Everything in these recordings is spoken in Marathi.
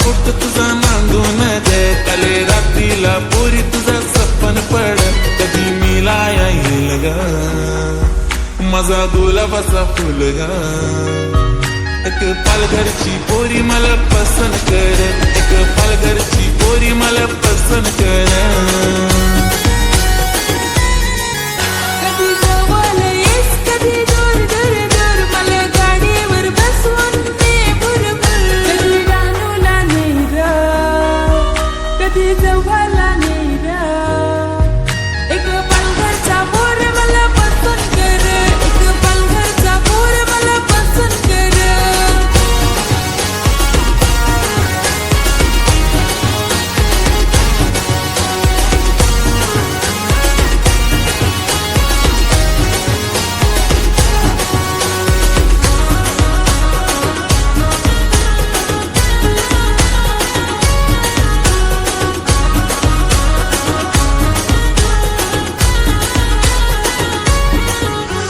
फोटो तुझा नांदून दे काले रात्रीला पोरी तुझा सपन पड कधी मिला येईल ग माझा गुलाबाचा फुल ग एक पालघरची पोरी मला पसंत कर एक पालघरची पोरी मला पसंत कर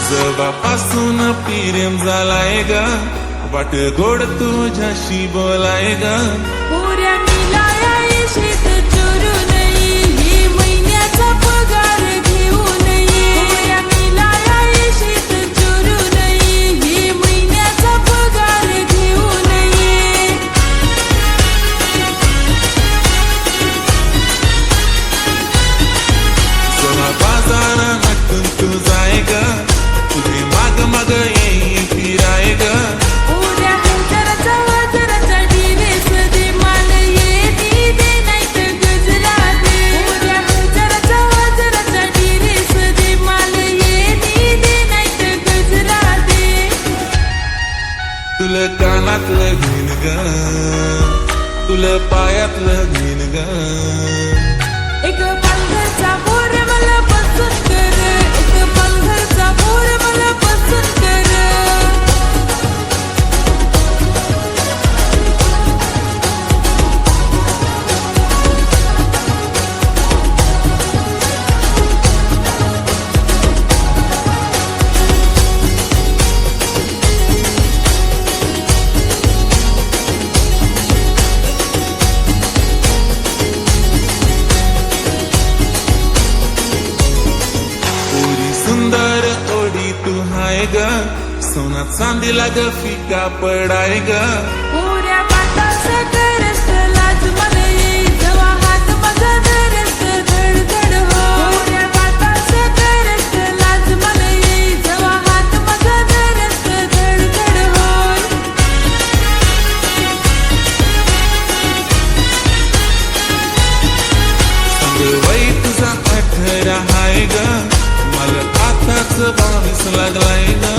जबापासून प्रेम झालाय ग वाट गोड तुझ्याशी बोलाय ग पोऱ्या मिलाया शेत चोरू नये हे महिन्याचा पगार घेऊ नये पोऱ्या मिलाया शेत चोरू नये हे महिन्याचा पगार घेऊ नये सोना बाजार नटून तू जाय ग तुझे माग माग येईल फिराय ग पोऱ्या हजाराचा दिवस दे मान येती दे नाही तर गजरा दे पोऱ्या हजाराचा दिवस दे मान येती दे नाही तर गजरा दे तुला कानातलं घेन ग तुला पायातलं घेन ग एक पालघरचा पोर मला पसंत कर एक पालघरचा पोर मला पसंत कर सुंदर ओढी तू हाय ग सोना चांदीला ग फिका पडाय ग पोऱ्या बाटाचा करस्त लाज मला येई जेव्हा हात माझा धरस्त धडधड हो पोऱ्या बाटाचा करस्त लाज मला येई जेव्हा हात माझा धरस्त धडधड हो वय तुझा 18 हाय ग मला आताच 22 लागलाय ग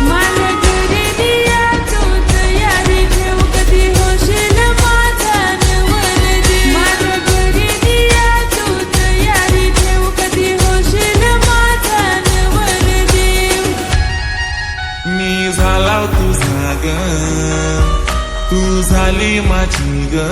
मला घरी दिया तू तयारी ठेव कधी होशील माझा नवरदेव मला घरी दिया तू तयारी ठेव कधी होशील माझा नवरदेव मी झाला तुझा ग तू झाली माझी ग